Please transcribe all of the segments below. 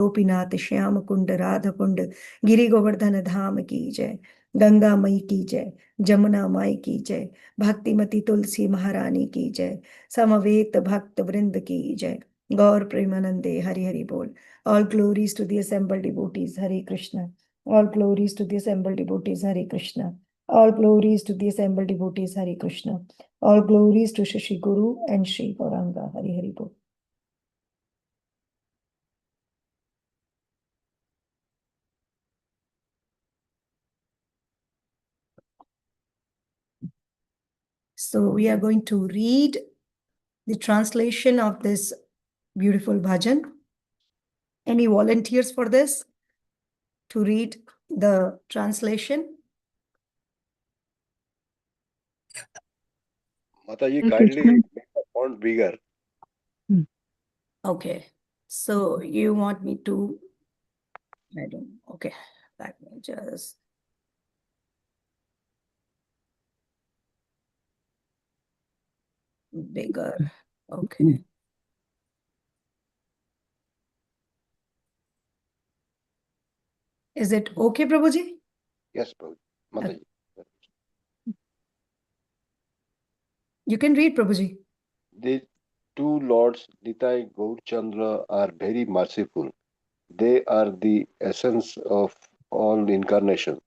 गोपीनाथ श्याम कुंड राधा कुंड गिरि गोवर्धन धाम की जय। गंगा मई की जय, जमुना माई की जय, भक्तिमती तुलसी महारानी की जय, समवेत भक्त वृंद की जय। गौर प्रेमानंदे हरि हरि बोल। All glories to the assembled devotees, Hare Krishna. All glories to the assembled devotees, Hare Krishna. All glories to the assembled devotees, Hare Krishna. All glories to Shri Guru and Shri Gauranga, Hare Hare Bol. So we are going to read the translation of this beautiful bhajan. Any volunteers for this to read the translation? Mataji, kindly make the font bigger. Okay. So you want me to, I don't, okay. Let me just. Bigger. Okay. Is it okay, Prabhuji? Yes, Mataji. You can read, Prabhuji. The two lords, Nitai Gaurchandra, are very merciful. They are the essence of all incarnation.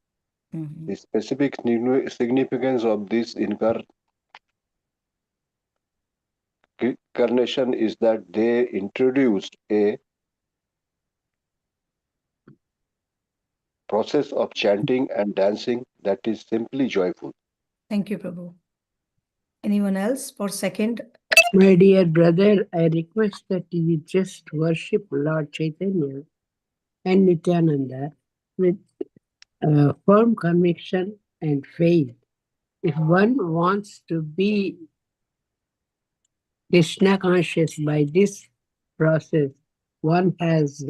The specific significance of this incarnation is that they introduced a process of chanting and dancing that is simply joyful. Thank you, Prabhu. Anyone else for second? My dear brother, I request that you just worship Lord Chaitanya and Nityananda with firm conviction and faith. If one wants to be Krishna conscious by this process, one has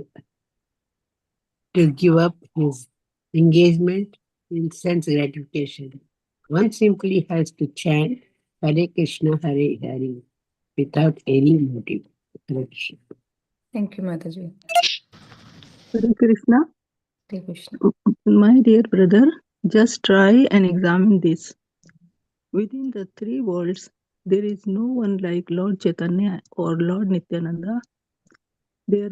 to give up his engagement in sense gratification. One simply has to chant Hare Krishna, Hare Hare without any motive. Hare Krishna. Thank you, Mataji. Hare Krishna. Hare Krishna. My dear brother, just try and examine this. Within the three worlds, there is no one like Lord Chaitanya or Lord Nityananda. Their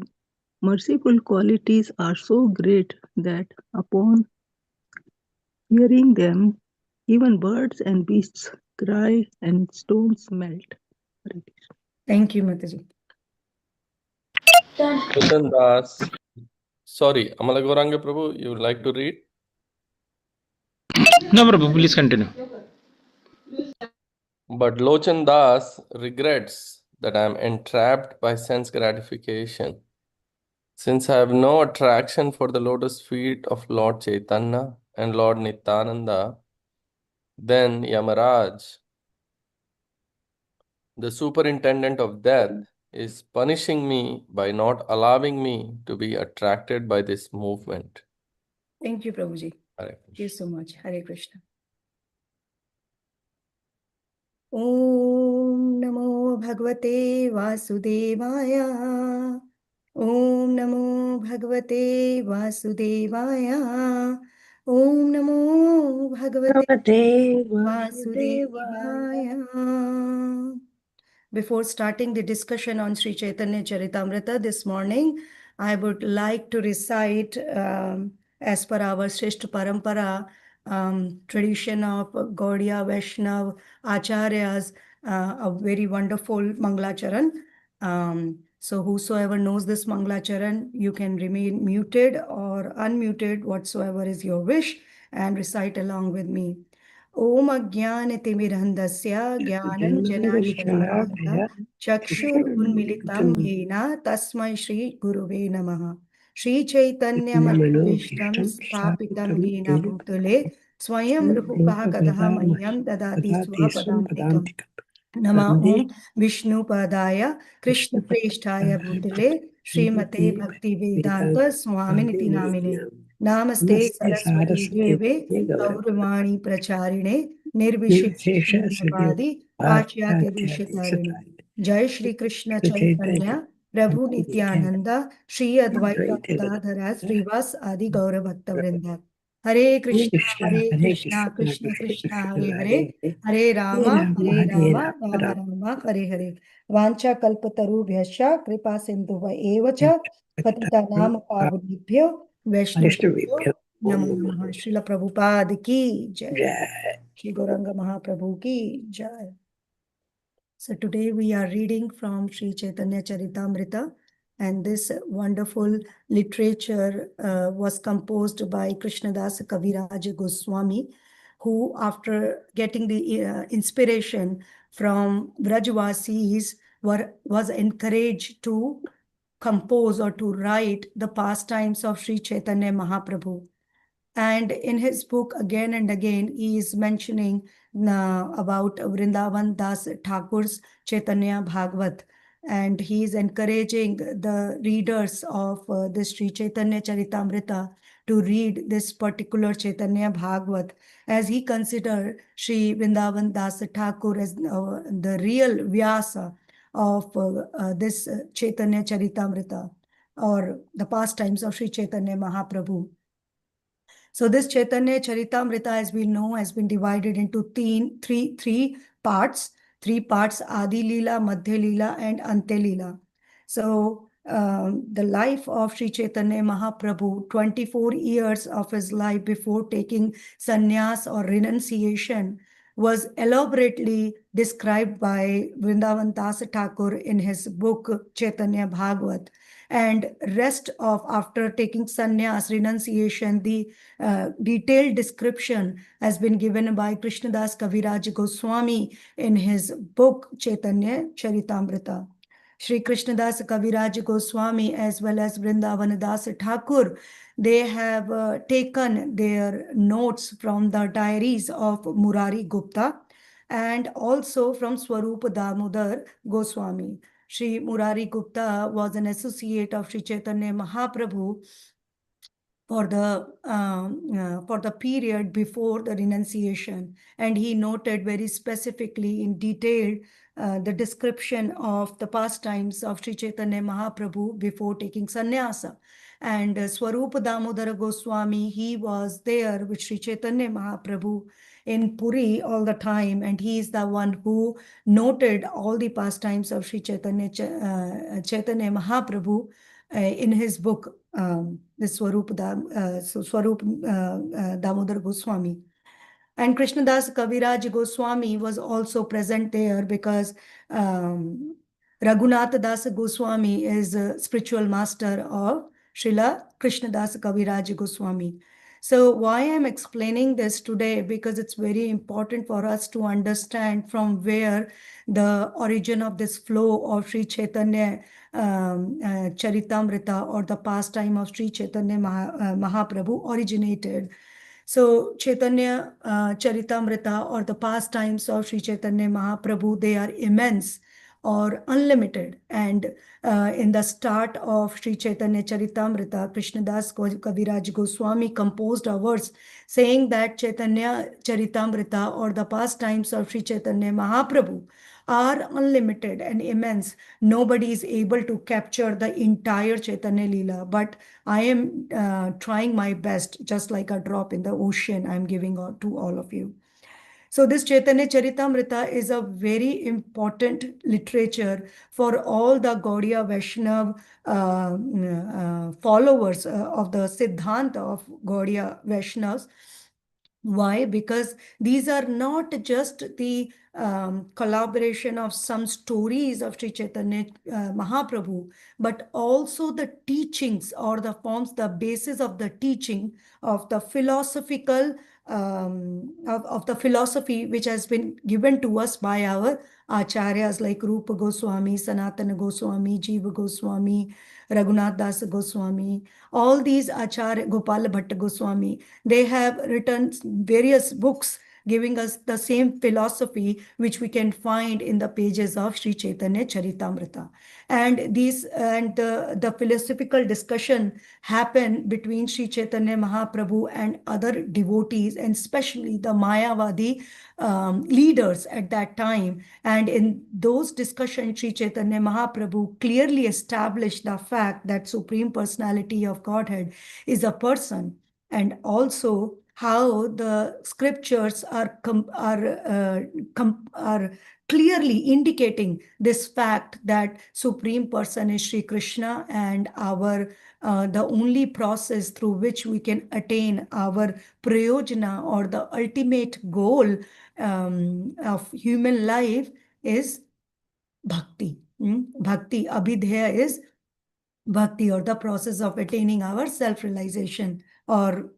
merciful qualities are so great that upon hearing them, even birds and beasts cry and stones melt. Thank you, Mataji. Lochan Das. Sorry, Amala Gaurangi Prabhu, you would like to read? No, Prabhu, please continue. But Lochan Das regrets that I am entrapped by sense gratification. Since I have no attraction for the lotus feet of Lord Chaitanya and Lord Nityananda, then Yamaraj, the superintendent of death, is punishing me by not allowing me to be attracted by this movement. Thank you, Prabhuji. Hare Thank you so much. Hare Krishna. Om Namo Bhagavate Vasudevaya. Om Namo Bhagavate Vasudevaya. Om Namo Bhagavate Vasudevaya. Before starting the discussion on Sri Caitanya Caritamrita this morning, I would like to recite, as per our Shrishta Parampara, tradition of Gaudiya Vaishnav Acharyas, a very wonderful Mangalacharan. So whosoever knows this Mangalacharan, you can remain muted or unmuted, whatsoever is your wish, and recite along with me. Om Ajnanatimirandasya Jnananjana Chakshur Unmilitam Yena Tasmai Shri Guruve Namaha. Shri Chaitanya Manavishtam Sthapitam Yena Bhutale Swayam Rupa Gadhamayam Dadati Swapadantikam. Nama Om Vishnu Padaya Krishna Preshtaya Bhutale Srimate Bhakti Vedanta Swaminiti Namine. Namaste Saraswati Deve Gauravani Pracharine Nirvishesha Padi Pachyatya Deshatarine. Jai Shri Krishna Chaitanya Prabhu Nityananda, Sri Advaita Gadadhara, Srivas Adi Gaura Bhakta Vrinda. Hare Krishna, Krishna Krishna, Hare Hare, Hare Rama, Rama Rama, Hare Hare. Vancha Kalpataru Vyasha, Kripa Sindhuva Evacha, Patitanam Pavudibhyo, Vaishnavibhyo, Namo Namaha. Srila Prabhupada ki Jai. Shri Gauranga Mahaprabhu ki Jai. So today we are reading from Sri Caitanya Caritamrita, and this wonderful literature was composed by Krishnadas Kaviraj Goswami, who after getting the inspiration from Brajvasis was encouraged to compose or to write the pastimes of Sri Chaitanya Mahaprabhu. And in his book, again and again, he is mentioning about Vrindavan Das Thakur's Chaitanya Bhagavat. And he is encouraging the readers of this Sri Chaitanya Caritamrita to read this particular Chaitanya Bhagavat, as he considered Sri Vrindavan Das Thakur as the real Vyasa of this Chaitanya Charitamrita, or the pastimes of Sri Chaitanya Mahaprabhu. So this Caitanya Caritamrita, as we know, has been divided into three parts. Three parts: Adi Leela, Madhya Leela, and Ante Leela. So the life of Sri Chaitanya Mahaprabhu, 24 years of his life before taking sannyas or renunciation, was elaborately described by Vrindavan Das Thakur in his book Chaitanya Bhagavat. And rest of after taking sannyas, renunciation, the detailed description has been given by Krishnadas Kaviraj Goswami in his book Caitanya Caritamrita. Sri Krishnadas Kaviraj Goswami as well as Vrindavan Das Thakur, they have taken their notes from the diaries of Murari Gupta and also from Swarup Damodar Goswami. Sri Murari Gupta was an associate of Sri Chaitanya Mahaprabhu for the period before the renunciation, and he noted very specifically in detail the description of the pastimes of Sri Chaitanya Mahaprabhu before taking sannyasa. And Swarupa Damodara Goswami, he was there with Sri Chaitanya Mahaprabhu in Puri all the time, and he is the one who noted all the pastimes of Sri Chaitanya Mahaprabhu in his book, the Swarup Damodar Goswami. And Krishnadas Kaviraj Goswami was also present there because Raghunath Das Goswami is a spiritual master of Srila Krishnadas Kaviraj Goswami. So why I'm explaining this today, because it's very important for us to understand from where the origin of this flow of Sri Chaitanya Charitamrita, or the pastime of Sri Chaitanya Mahaprabhu, originated. So Chaitanya Charitamrita, or the pastimes of Sri Chaitanya Mahaprabhu, they are immense or unlimited. And in the start of Sri Chaitanya Charitamrita, Krishnadas Kaviraj Goswami composed a verse saying that Chaitanya Charitamrita, or the pastimes of Sri Chaitanya Mahaprabhu, are unlimited and immense. Nobody is able to capture the entire Chaitanya Leela, but I am trying my best, just like a drop in the ocean, I'm giving out to all of you. So this Chaitanya Charitamrita is a very important literature for all the Gaudiya Vaishnav followers of the Siddhanta of Gaudiya Vaishnavas. Why? Because these are not just the collaboration of some stories of Sri Chaitanya Mahaprabhu, but also the teachings, or the forms, the basis of the teaching of the philosophical of the philosophy which has been given to us by our acharyas like Rupa Goswami, Sanatana Goswami, Jiva Goswami, Raghunath Das Goswami. All these acharya, Gopala Bhatta Goswami, they have written various books giving us the same philosophy which we can find in the pages of Sri Caitanya Caritamrita. And the philosophical discussion happened between Sri Chaitanya Mahaprabhu and other devotees, and especially the Mayavadi leaders at that time. And in those discussions, Sri Chaitanya Mahaprabhu clearly established the fact that Supreme Personality of Godhead is a person, and also how the scriptures are clearly indicating this fact that Supreme Person is Sri Krishna, and the only process through which we can attain our prayojana, or the ultimate goal of human life, is bhakti. Bhakti, abhidheya is bhakti, or the process of attaining our self-realization, or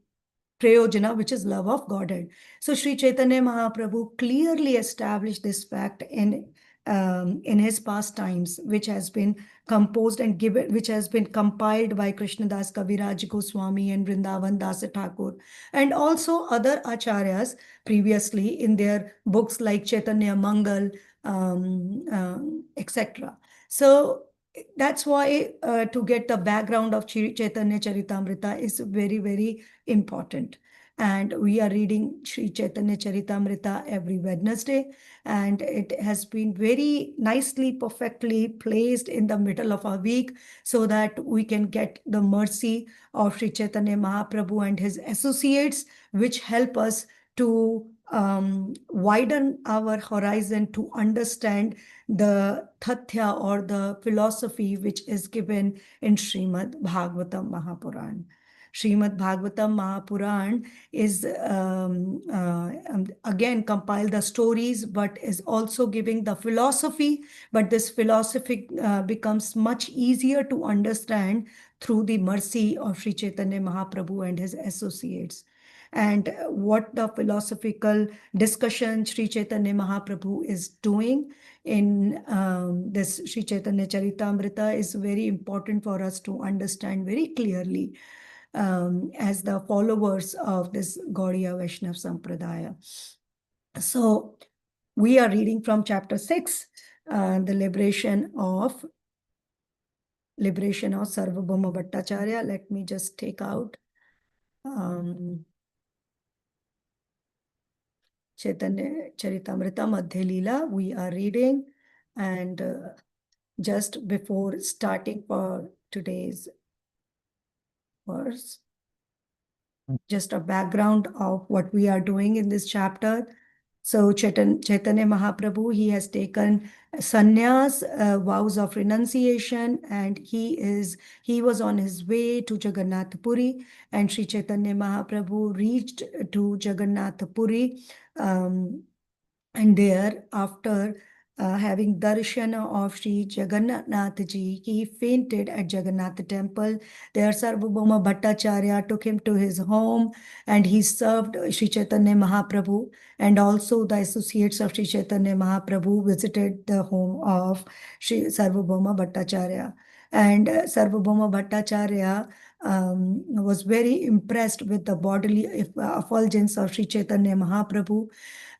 prayojana, which is love of Godhead. So Sri Chaitanya Mahaprabhu clearly established this fact in his pastimes, which has been composed and given, which has been compiled by Krishnadas Kaviraj Goswami and Vrindavan Das Thakur, and also other acharyas previously in their books like Chaitanya Mangal, etc. So that's why to get the background of Chaitanya Charitamrita is very, very important. And we are reading Sri Chaitanya Charitamrita every Wednesday, and it has been very nicely, perfectly placed in the middle of our week, so that we can get the mercy of Sri Chaitanya Mahaprabhu and his associates, which help us to widen our horizon to understand the tathya, or the philosophy, which is given in Srimad Bhagavatam Mahapuran. Srimad Bhagavatam Mahapuran is again compiled the stories, but is also giving the philosophy. But this philosophy becomes much easier to understand through the mercy of Sri Chaitanya Mahaprabhu and his associates. And what the philosophical discussion Sri Chaitanya Mahaprabhu is doing in this Sri Chaitanya Charitamrita is very important for us to understand very clearly as the followers of this Gaudiya Vaishnava Sampradaya. So we are reading from chapter 6, the liberation of Sarvabhauma Bhattacharya. Let me just take out Chaitanya Caritamrita Madhya Leela. We are reading, and just before starting for today's verse, just a background of what we are doing in this chapter. So Chaitanya Mahaprabhu, he has taken sannyas, vows of renunciation, and he was on his way to Jagannath Puri, and Sri Chaitanya Mahaprabhu reached to Jagannath Puri, and there, after having darshana of Sri Jagannath Ji, he fainted at Jagannath temple. There, Sarvabhauma Bhattacharya took him to his home, and he served Sri Chaitanya Mahaprabhu, and also the associates of Sri Chaitanya Mahaprabhu visited the home of Sri Sarvabhauma Bhattacharya. And Sarvabhauma Bhattacharya was very impressed with the bodily effulgence of Sri Chaitanya Mahaprabhu,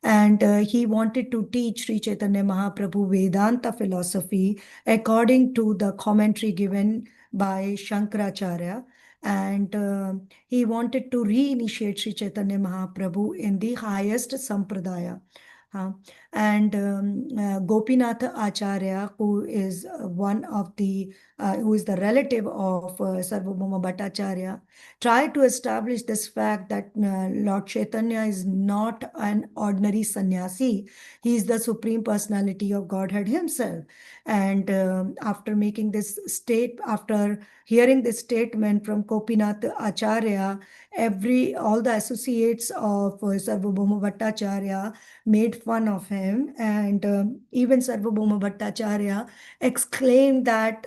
and he wanted to teach Sri Chaitanya Mahaprabhu Vedanta philosophy according to the commentary given by Shankaracharya. And he wanted to reinitiate Sri Chaitanya Mahaprabhu in the highest sampradaya. Gopinath Acharya, who is who is the relative of Sarvabhauma Bhattacharya, tried to establish this fact that Lord Chaitanya is not an ordinary sannyasi. He is the Supreme Personality of Godhead himself. And after hearing this statement from Gopinath Acharya, all the associates of Sarvabhauma Bhattacharya made fun of him, and even Sarvabhauma Bhattacharya exclaimed that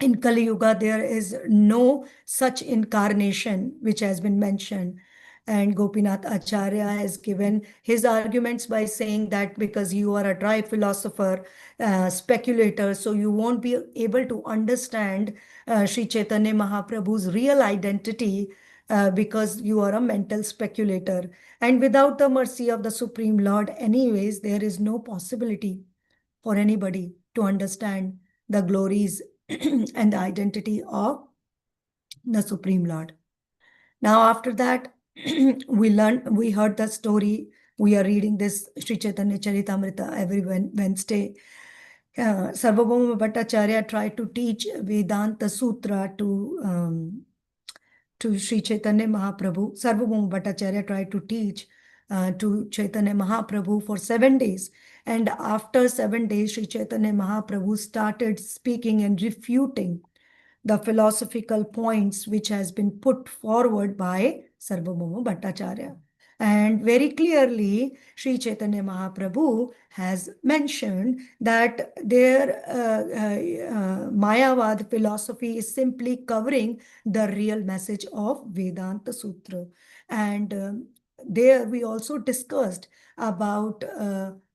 in Kali Yuga there is no such incarnation which has been mentioned. And Gopinath Acharya has given his arguments by saying that because you are a dry philosopher, speculator, so you won't be able to understand Sri Chaitanya Mahaprabhu's real identity, because you are a mental speculator. And without the mercy of the Supreme Lord, anyways, there is no possibility for anybody to understand the glories and the identity of the Supreme Lord. Now, after that, we heard the story. We are reading this Sri Chaitanya Caritamrita every Wednesday. Sarvabhauma Bhattacharya tried to teach Vedanta Sutra to Sri Chaitanya Mahaprabhu. Sarvabhauma Bhattacharya tried to teach to Chaitanya Mahaprabhu for 7 days. And after 7 days, Sri Chaitanya Mahaprabhu started speaking and refuting the philosophical points which has been put forward by Sarvabhauma Bhattacharya. And very clearly, Sri Chaitanya Mahaprabhu has mentioned that their Mayavad philosophy is simply covering the real message of Vedanta Sutra. And there we also discussed about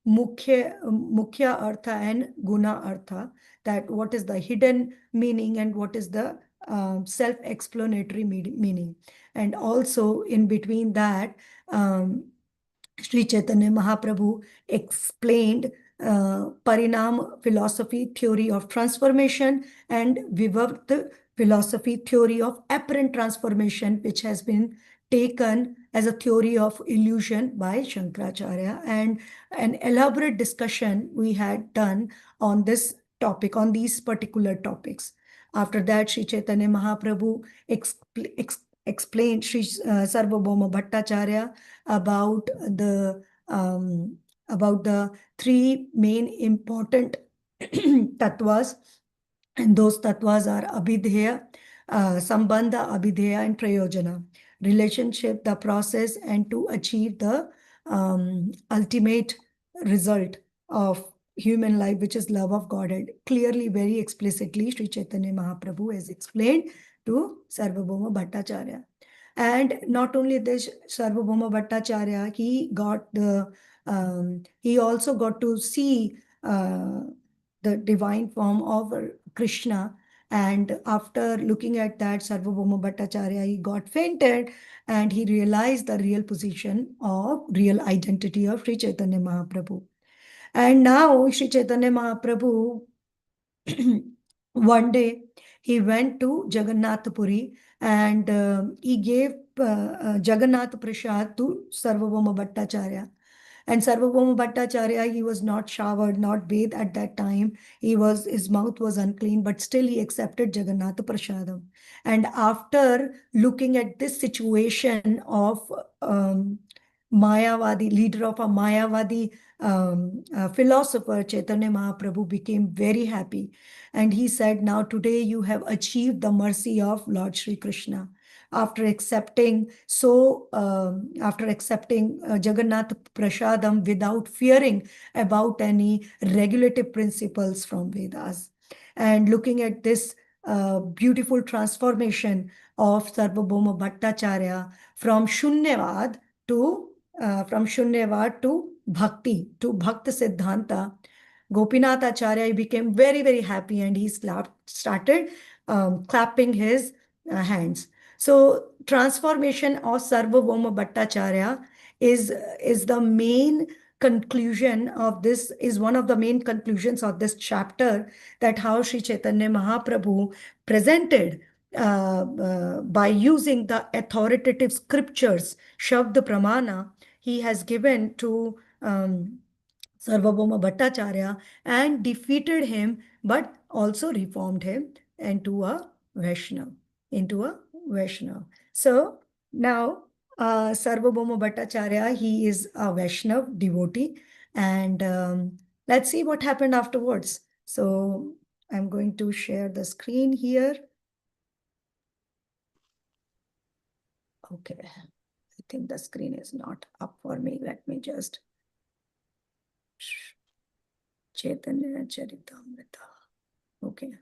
Mukhya Artha and Guna Artha, that what is the hidden meaning and what is the self-explanatory meaning. And also in between that, Sri Chaitanya Mahaprabhu explained Parinam philosophy, theory of transformation, and Vivakt philosophy, theory of apparent transformation, which has been taken as a theory of illusion by Shankaracharya. And an elaborate discussion we had done on this topic, on these particular topics. After that, Sri Chaitanya Mahaprabhu explained Sri Sarvabhauma Bhattacharya about the three main important tattvas, and those tattvas are abhidheya, sambandha, abhidheya, and prayojana. Relationship, the process, and to achieve the ultimate result of human life, which is love of God. And clearly, very explicitly, Sri Chaitanya Mahaprabhu has explained to Sarvabhauma Bhattacharya. And not only this, Sarvabhauma Bhattacharya, he also got to see the divine form of Krishna. And after looking at that, Sarvabhauma Bhattacharya, he got fainted and he realized the real position of real identity of Sri Chaitanya Mahaprabhu. And now Sri Chaitanya Mahaprabhu, one day he went to Jagannath Puri and he gave Jagannath Prasad to Sarvabhauma Bhattacharya. And Sarvabhauma Bhattacharya, he was not showered, not bathed at that time. His mouth was unclean, but still he accepted Jagannath Prasadam. And after looking at this situation of Mayavadi, leader of a Mayavadi philosopher, Chaitanya Mahaprabhu became very happy. And he said, now today you have achieved the mercy of Lord Shri Krishna. After accepting Jagannath Prasadam without fearing about any regulative principles from Vedas. And looking at this beautiful transformation of Sarvabhauma Bhattacharya from Shunyavad to Bhakti, to Bhakta Siddhanta, Gopinath Acharya became very, very happy and he started clapping his hands. So transformation of Sarvabhauma Bhattacharya is the main conclusion of this, is one of the main conclusions of this chapter, that how Sri Chaitanya Mahaprabhu presented by using the authoritative scriptures, Shabd Pramana, he has given to Sarvabhauma Bhattacharya and defeated him, but also reformed him into a Vaishnava. So now Sarvabhauma Bhattacharya, he is a Vaishnava devotee, and let's see what happened afterwards. So I'm going to share the screen here. Okay, I think the screen is not up for me. Let me just Caitanya Caritamrita. Okay.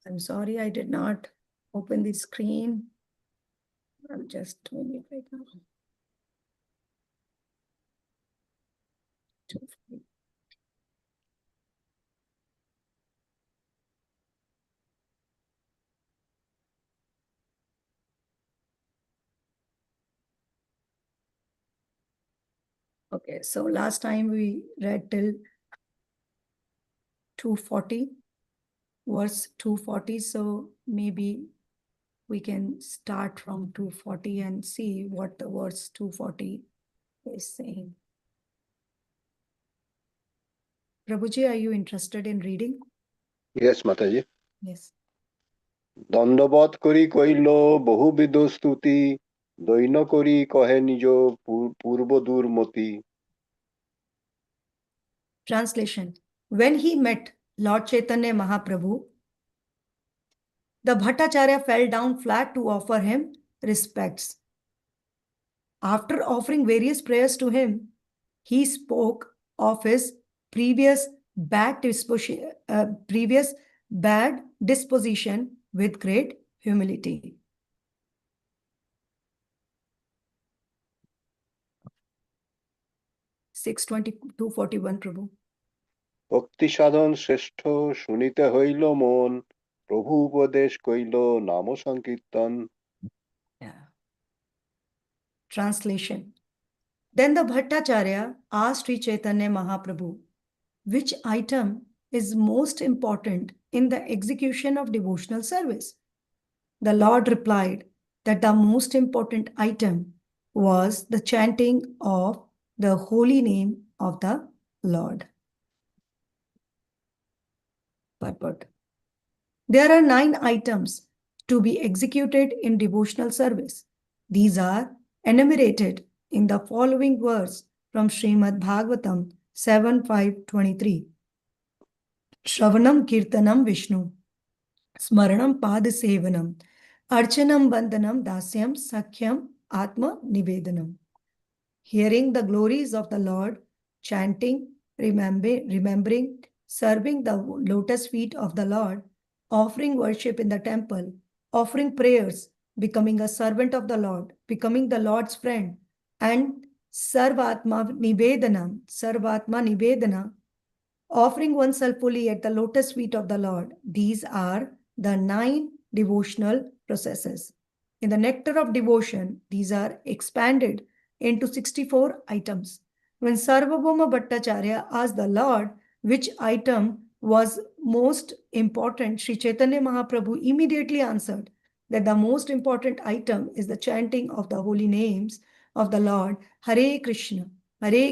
I'm sorry, I did not open the screen. I'm just doing it right now. Okay, so last time we read till 240, verse 240. So maybe we can start from 240 and see what the verse 240 is saying. Prabhuji, are you interested in reading? Yes, Mataji. Yes. দণ্ডবত করি কইল বহুবিধ স্তুতি দৈন করি কহে নিজ পূর্ব দুর্মতি. Translation. When he met Lord Chaitanya Mahaprabhu, the Bhattacharya fell down flat to offer him respects. After offering various prayers to him, he spoke of his previous bad disposition with great humility. 6:22:41, Prabhu. ভক্তি সাধন শ্রেষ্ঠ শুনিতে হইল মন প্রভু উপদেশ কইল নাম সংকীর্তন. Yeah. Translation. Then the Bhattacharya asked Sri Chaitanya Mahaprabhu, which item is most important in the execution of devotional service? The Lord replied that the most important item was the chanting of the holy name of the Lord. Purport. There are 9 items to be executed in devotional service. These are enumerated in the following verse from Srimad Bhagavatam 7:5-23. Shravanam Kirtanam Vishnu, Smaranam Padasevanam, Archanam Bandhanam Dasyam Sakhyam Atma Nivedanam. Hearing the glories of the Lord, chanting, remembering, serving the lotus feet of the Lord, offering worship in the temple, offering prayers, becoming a servant of the Lord, becoming the Lord's friend, and Sarvatma Nivedana, offering oneself fully at the lotus feet of the Lord. These are the 9 devotional processes. In the nectar of devotion, these are expanded into 64 items. When Sarvabhauma Bhattacharya asked the Lord which item was most important, Sri Chaitanya Mahaprabhu immediately answered that the most important item is the chanting of the holy names of the Lord, Hare Krishna,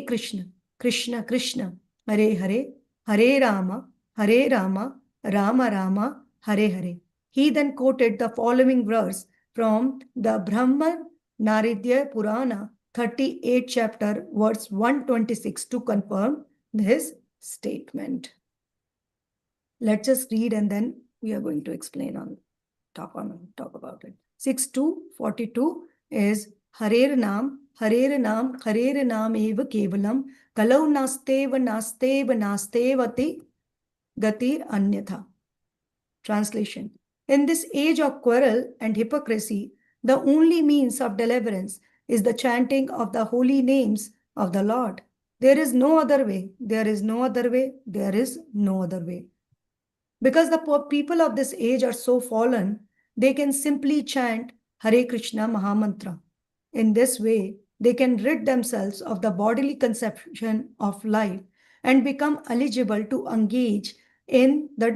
Krishna Krishna, Hare Hare, Hare Rama, Rama Rama, Hare Hare. He then quoted the following verse from the Brahma Naridya Purana, 38th chapter, verse 126 to confirm his statement. Let's just read and then we are going to explain talk about it. 6:42 is Harer Nam, Harer Nam, Harer Nam eva kevalam, Kalau nastevati gatir anyatha. Translation. In this age of quarrel and hypocrisy, the only means of deliverance is the chanting of the holy names of the Lord. There is no other way. There is no other way. There is no other way. Because the people of this age are so fallen, they can simply chant Hare Krishna Mahamantra. In this way, they can rid themselves of the bodily conception of life and become eligible to engage in the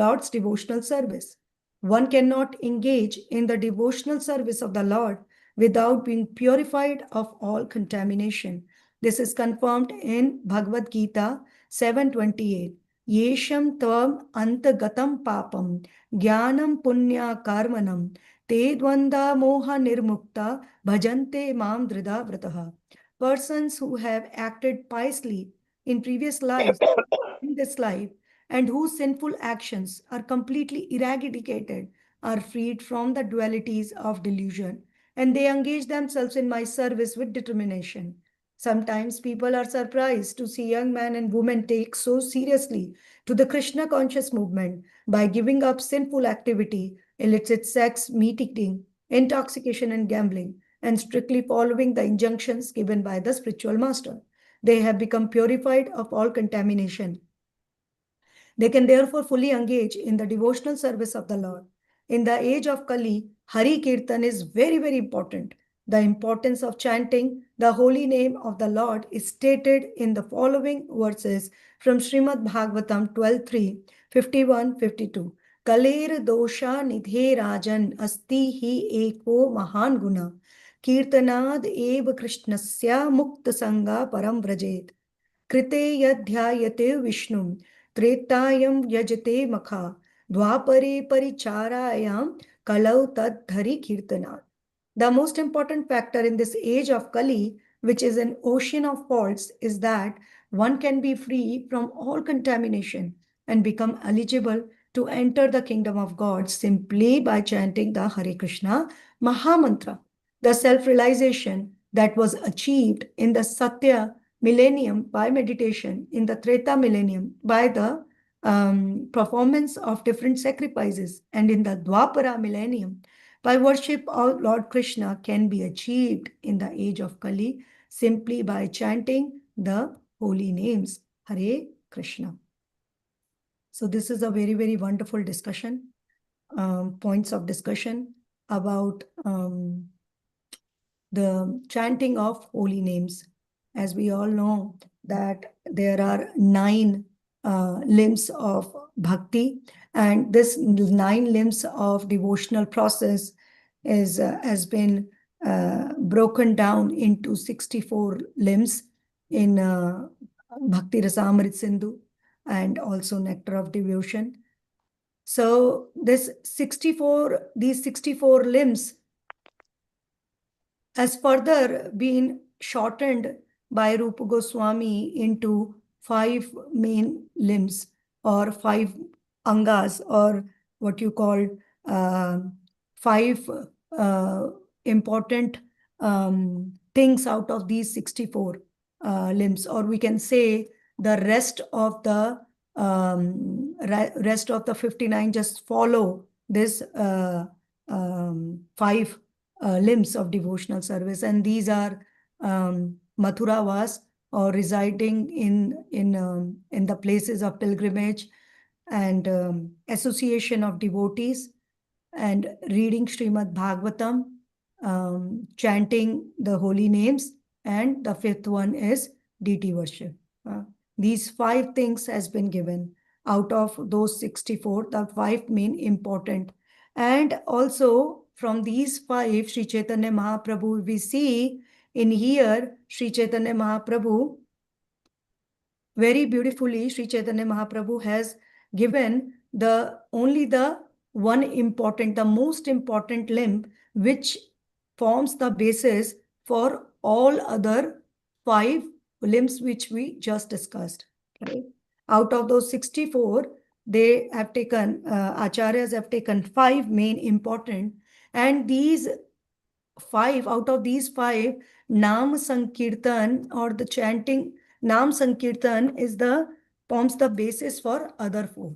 Lord's devotional service. One cannot engage in the devotional service of the Lord without being purified of all contamination. This is confirmed in Bhagavad Gita 7:28. Yesham tvam antagatam papam jnanam punya karmanam te dvanda moha nirmukta bhajante mam drida vrataha. Persons who have acted piously in previous lives, in this life, and whose sinful actions are completely eradicated, are freed from the dualities of delusion, and they engage themselves in my service with determination. Sometimes people are surprised to see young men and women take so seriously to the Krishna conscious movement by giving up sinful activity, illicit sex, meat eating, intoxication, and gambling, and strictly following the injunctions given by the spiritual master. They have become purified of all contamination. They can therefore fully engage in the devotional service of the Lord. In the age of Kali, Hari Kirtan is very, very important. The importance of chanting the holy name of the Lord is stated in the following verses from Srimad Bhagavatam 12.3, 51-52. Kaler dosha nidhe rajan asti hi eko mahan guna. Kirtanad eva krishnasya mukta sanga param vrajet. Krite yadhyayate Vishnum, Tretayam yajate makha, Dwapare paricharayam, Kalau tad dhari kirtanat. The most important factor in this age of Kali, which is an ocean of faults, is that one can be free from all contamination and become eligible to enter the kingdom of God simply by chanting the Hare Krishna Mahamantra. The self-realization that was achieved in the Satya millennium by meditation, in the Treta millennium by the performance of different sacrifices, and in the Dwapara millennium by worship of Lord Krishna can be achieved in the age of Kali simply by chanting the holy names Hare Krishna. So this is a very, very wonderful discussion, points of discussion about the chanting of holy names. As we all know that there are 9 limbs of bhakti, and this 9 limbs of devotional process is has been broken down into 64 limbs in Bhakti Rasamrit Sindhu and also Nectar of Devotion. So these 64 limbs has further been shortened by Rupa Goswami into 5 main limbs or 5 angas, or what you call 5 important things out of these 64 limbs, or we can say the rest of the 59 just follow this 5 limbs of devotional service, and these are Mathura Vas, or residing in the places of pilgrimage, and association of devotees, and reading Srimad Bhagavatam, chanting the holy names, and the 5th one is deity worship. These 5 things has been given out of those 64, the 5 main important. And also from these 5, Sri Chaitanya Mahaprabhu, we see in here, Sri Chaitanya Mahaprabhu, very beautifully, Sri Chaitanya Mahaprabhu has given only the one important, the most important limb, which forms the basis for all other 5 limbs which we just discussed. Right? Out of those 64, they have taken, acharyas have taken 5 main important, and these 5, out of these 5, Nam Sankirtan, or the chanting Nam Sankirtan, forms the basis for other 4,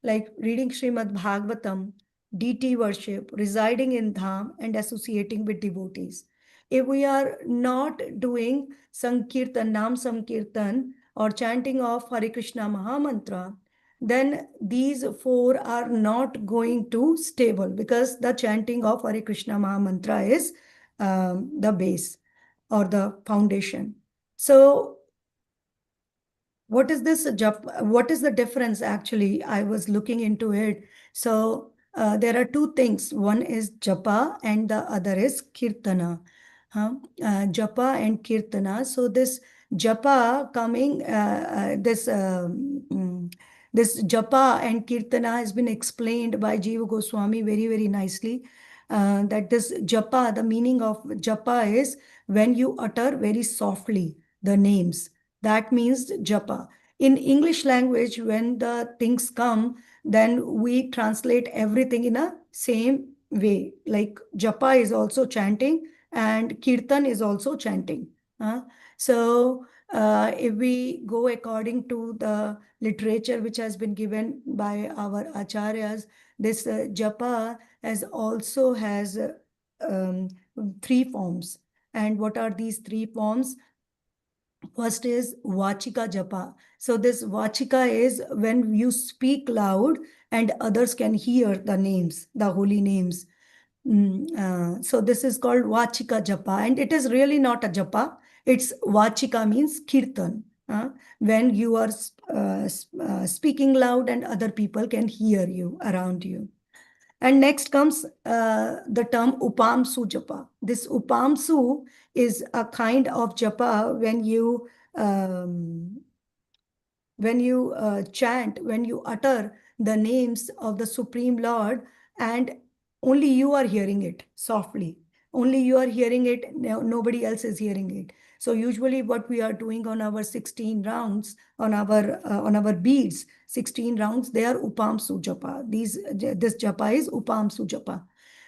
like reading Srimad Bhagavatam, deity worship, residing in Dham, and associating with devotees. If we are not doing Sankirtan, Nam Sankirtan, or chanting of Hare Krishna Mahamantra, then these 4 are not going to stable, because the chanting of Hare Krishna Mahamantra is the base or the foundation. So what is this japa? What is the difference actually? I was looking into it. So there are 2 things. One is japa and the other is kirtana. Japa and kirtana. So this japa coming, this japa and kirtana has been explained by Jiva Goswami very, very nicely. That this japa, the meaning of japa is when you utter very softly the names. That means japa. In English language, when the things come, then we translate everything in a same way. Like japa is also chanting and kirtan is also chanting. So if we go according to the literature which has been given by our acharyas, this japa has 3 forms. And what are these 3 forms? First is Vachika Japa. So this Vachika is when you speak loud and others can hear the names, the holy names. So this is called Vachika Japa, and it is really not a japa. It's Vachika means kirtan. When you are speaking loud and other people can hear you around you. And next comes the term Upamsu Japa. This Upamsu is a kind of japa when you chant, when you utter the names of the Supreme Lord, and only you are hearing it softly. Only you are hearing it, nobody else is hearing it. So usually what we are doing on our 16 rounds, on our beads, 16 rounds, they are Upamsu Japa. This Japa is Upamsu Japa.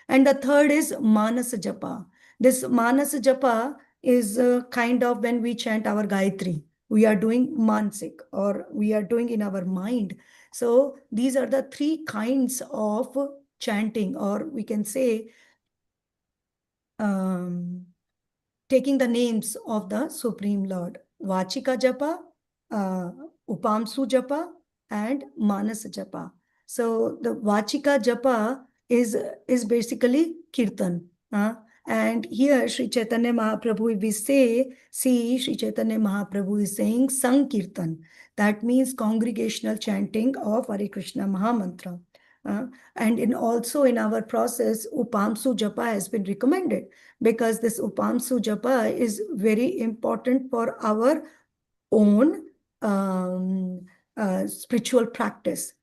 And the third is Manas Japa. This Manas Japa is kind of when we chant our Gayatri. We are doing mansik, or we are doing in our mind. So these are the three kinds of chanting, or we can say taking the names of the Supreme Lord. Vachika Japa, Upamsu Japa, and Manas Japa. So the Vachika Japa is basically Kirtan. And here Sri Chaitanya Mahaprabhu, we say, see, Sri Chaitanya Mahaprabhu is saying Sankirtan. That means congregational chanting of Hare Krishna Mahamantra. And also in our process, Upamsu Japa has been recommended, because this Upamsu Japa is very important for our own spiritual practice.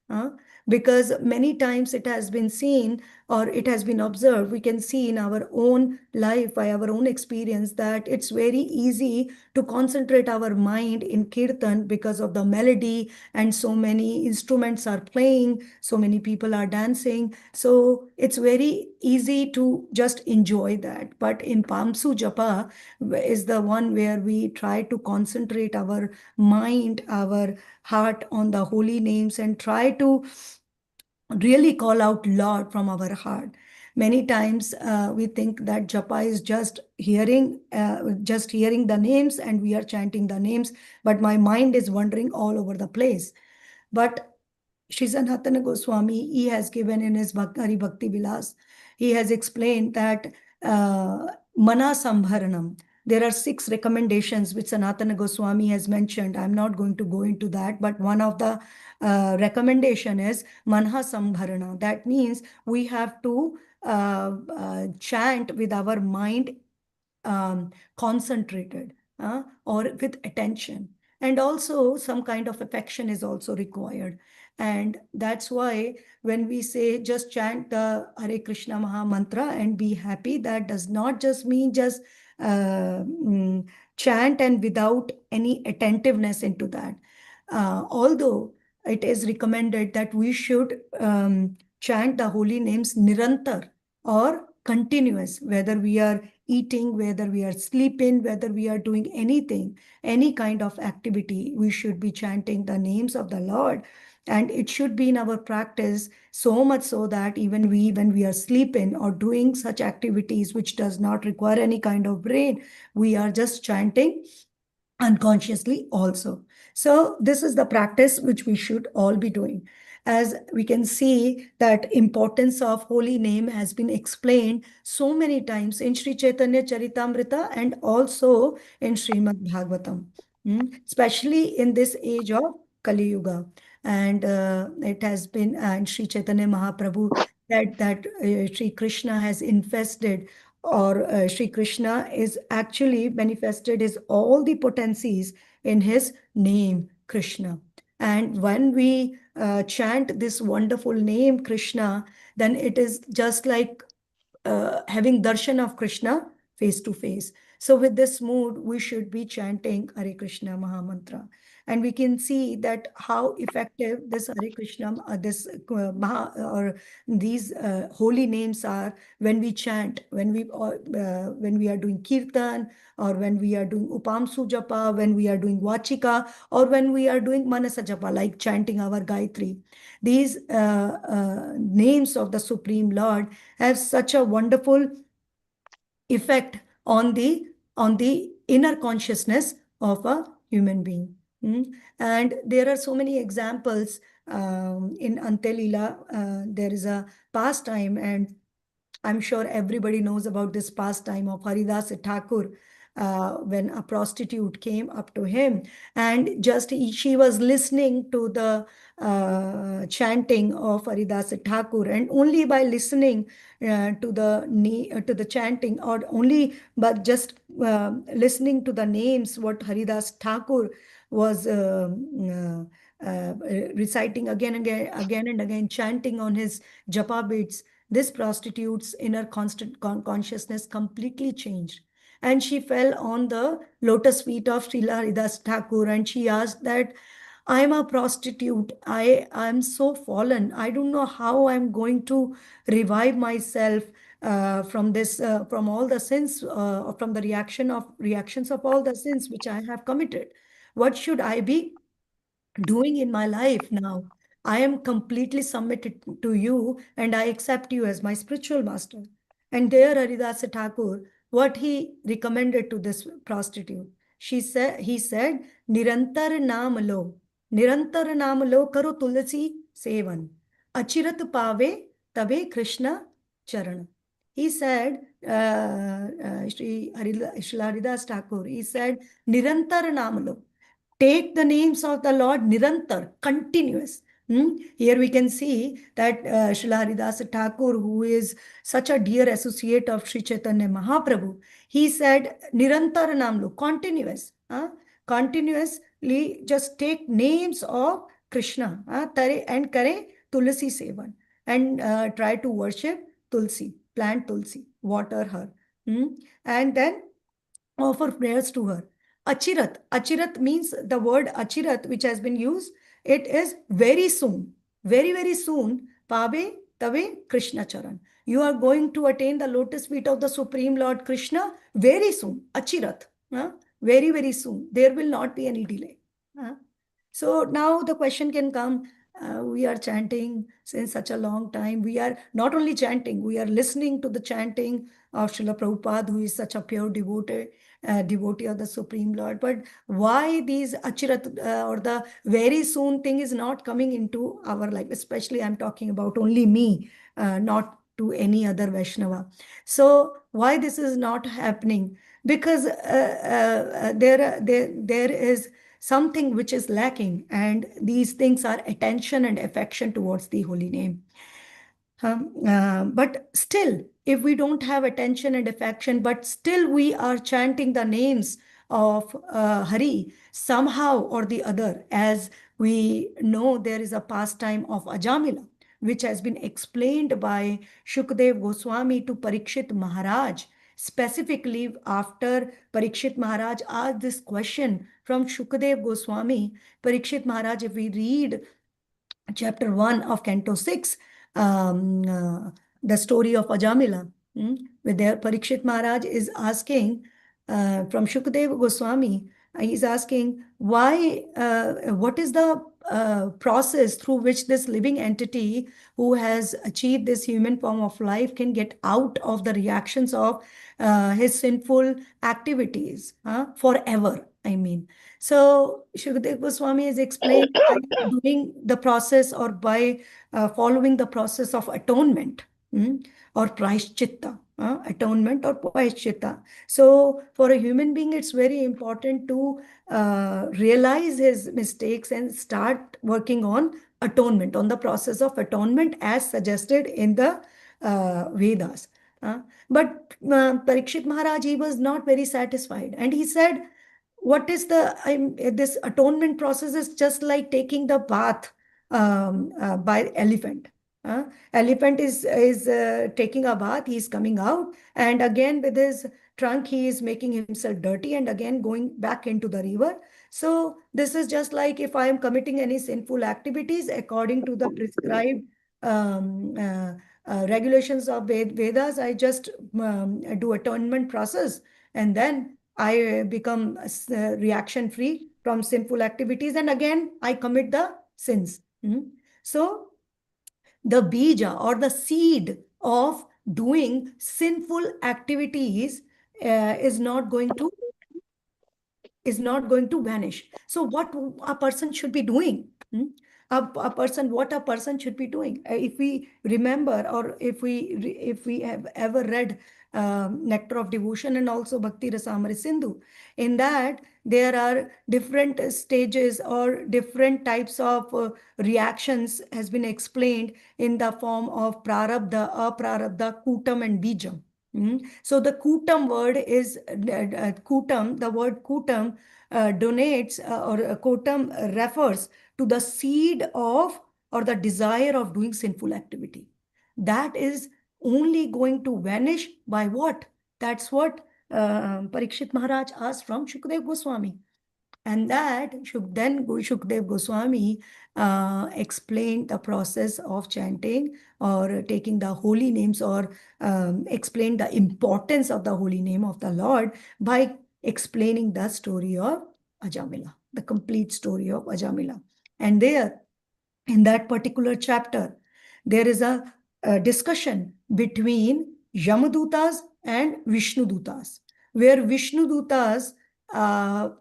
Because many times it has been seen, or it has been observed, we can see in our own life, by our own experience, that it's very easy to concentrate our mind in kirtan because of the melody, and so many instruments are playing, so many people are dancing. So it's very easy to just enjoy that. But in Pamsu Japa is the one where we try to concentrate our mind, our heart on the holy names, and try to really call out Lord from our heart. Many times we think that japa is just hearing the names, and we are chanting the names, but my mind is wandering all over the place. But Shri Sanatana Goswami, he has given in his Hari Bhakti Vilas, he has explained that Mana Sambharanam. There are 6 recommendations which Sanatana Goswami has mentioned. I'm not going to go into that, but one of the recommendation is Manha Sambharana. That means we have to chant with our mind concentrated, or with attention. And also some kind of affection is also required. And that's why when we say just chant the Hare Krishna Maha Mantra and be happy, that does not just mean just chant and without any attentiveness into that. Although it is recommended that we should chant the holy names nirantar, or continuous, whether we are eating, whether we are sleeping, whether we are doing anything, any kind of activity, we should be chanting the names of the Lord. And it should be in our practice, so much so that even when we are sleeping or doing such activities which does not require any kind of brain, we are just chanting unconsciously also. So this is the practice which we should all be doing. As we can see, that importance of holy name has been explained so many times in Sri Chaitanya Charitamrita and also in Srimad Bhagavatam, especially in this age of Kali Yuga. And it has been, and Sri Chaitanya Mahaprabhu said that Sri Krishna has infested, or Sri Krishna is actually manifested his all the potencies in his name, Krishna. And when we chant this wonderful name, Krishna, then it is just like having darshan of Krishna face to face. So with this mood, we should be chanting Hare Krishna Mahamantra. And we can see that how effective this Hare Krishna, or these holy names are when we chant, when we are doing kirtan, or when we are doing upamsu japa, when we are doing vachika, or when we are doing manasa japa, like chanting our Gayatri. These names of the Supreme Lord have such a wonderful effect on the inner consciousness of a human being. And there are so many examples in Ante Leela. There is a pastime, and I'm sure everybody knows about this pastime of Haridas Thakur, when a prostitute came up to him and she was listening to the chanting of Haridas Thakur, and only by listening to the chanting, or only but just listening to the names what Haridas Thakur was reciting again and again, chanting on his japa beats, this prostitute's inner consciousness completely changed. And she fell on the lotus feet of Srila Haridas Thakur, and she asked that, I am a prostitute. I am so fallen. I don't know how I'm going to revive myself from this, from all the sins, from the reactions of all the sins which I have committed. What should I be doing in my life now? I am completely submitted to you, and I accept you as my spiritual master. And there, Haridasa Thakur, what he recommended to this prostitute, he said, Nirantar naam lo karo tulsi sevan, achirat pave tabe Krishna charan. He said, Sri Haridas Thakur, he said, Nirantar naam lo. Take the names of the Lord nirantar, continuous. Here we can see that Srila Haridasa Thakur, who is such a dear associate of Sri Chaitanya Mahaprabhu, he said, Nirantar namlo, continuous. Continuously just take names of Krishna and kare Tulsi Sevan, and try to worship Tulsi, plant Tulsi, water her. And then offer prayers to her. Achirat. Achirat means the word achirat, which has been used. It is very soon. Very, very soon. Pabe Tave Krishna Charan. You are going to attain the lotus feet of the Supreme Lord Krishna very soon. Achirat. Very, very soon. There will not be any delay. So now the question can come. We are chanting since such a long time. We are not only chanting, we are listening to the chanting of Srila Prabhupada, who is such a pure devotee of the Supreme Lord. But why these achirat or the very soon thing is not coming into our life? Especially I'm talking about only me, not to any other Vaishnava. So why this is not happening? Because there is something which is lacking, and these things are attention and affection towards the holy name. But still, if we don't have attention and affection, but still we are chanting the names of Hari somehow or the other, as we know there is a pastime of Ajamila, which has been explained by Shukdev Goswami to Parikshit Maharaj. Specifically, after Parikshit Maharaj asked this question from Shukdev Goswami, Parikshit Maharaj, if we read chapter 1 of Canto 6, the story of Ajamila, where there Parikshit Maharaj is asking from Shukdev Goswami, he's asking why, what is the process through which this living entity who has achieved this human form of life can get out of the reactions of his sinful activities forever, I mean. So Shukdev Goswami has explained by doing the process, or by following the process of atonement, or praishchitta, atonement or praishchitta. So for a human being, it's very important to realize his mistakes and start working on atonement, on the process of atonement as suggested in the Vedas. But Parikshit Maharaj, he was not very satisfied, and he said, what is this atonement process is just like taking the bath by elephant. Elephant is taking a bath, he is coming out, and again with his trunk he is making himself dirty, and again going back into the river. So this is just like if I am committing any sinful activities according to the prescribed regulations of Vedas, I just do atonement process, and then I become reaction free from sinful activities, and again I commit the sins. So the bija or the seed of doing sinful activities is not going to vanish. So what a person should be doing? a person, what a person should be doing. If we remember, or if we have ever read Nectar of Devotion and also Bhakti Rasamrita Sindhu, in that there are different stages or different types of reactions has been explained in the form of prarabdha, aprarabdha, kutam and bijam. So the kutam word is kutam. The word kutam donates or kutam refers to the seed of or the desire of doing sinful activity. That is only going to vanish by what? That's what Parikshit Maharaj asked from Shukdev Goswami. And that Shukdev Goswami explained the process of chanting or taking the holy names, or explained the importance of the holy name of the Lord by explaining the story of Ajamila, the complete story of Ajamila. And there, in that particular chapter, there is a discussion between Yamadutas and Vishnudutas, where Vishnudutas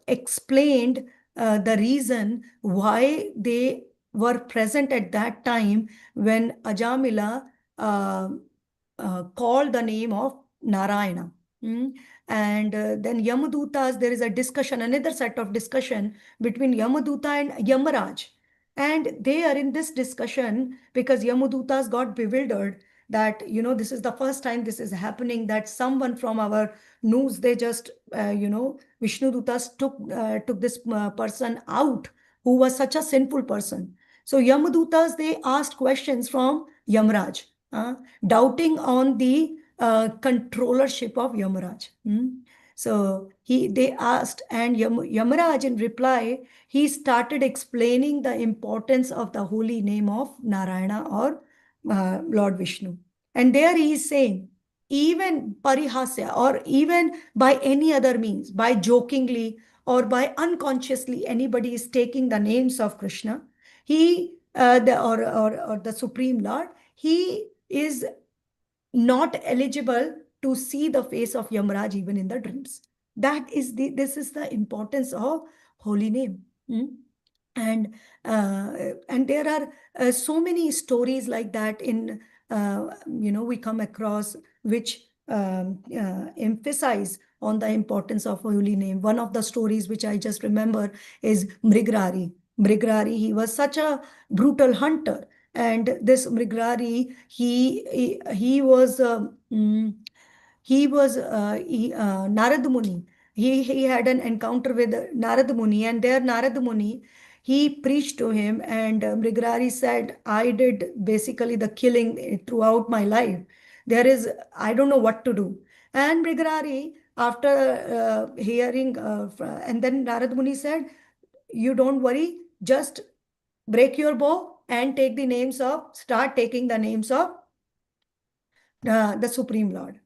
explained the reason why they were present at that time when Ajamila called the name of Narayana. And then Yamadutas, there is a discussion, another set of discussion between Yamaduta and Yamaraj. And they are in this discussion because Yamadutas got bewildered that, this is the first time this is happening, that someone from our news, they just, Vishnudutas took this person out who was such a sinful person. So Yamadutas, they asked questions from Yamraj, doubting on the controllership of Yamaraj. So they asked, and Yamaraj in reply, he started explaining the importance of the holy name of Narayana or Lord Vishnu. And there he is saying, even parihasya, or even by any other means, by jokingly or by unconsciously, anybody is taking the names of Krishna, or the Supreme Lord, he is not eligible to see the face of Yamraj even in the dreams. This is the importance of holy name. And there are so many stories like that in we come across which emphasize on the importance of holy name. One of the stories which I just remember is Mrigrari. Mrigrari, he was such a brutal hunter, and this Mrigrari, he was Narad Muni. He had an encounter with Narad Muni, and there Narad Muni, he preached to him, and Mrigrari said, I did basically the killing throughout my life. I don't know what to do. And Mrigrari, after hearing, and then Narad Muni said, you don't worry, just break your bow and start taking the names of the Supreme Lord.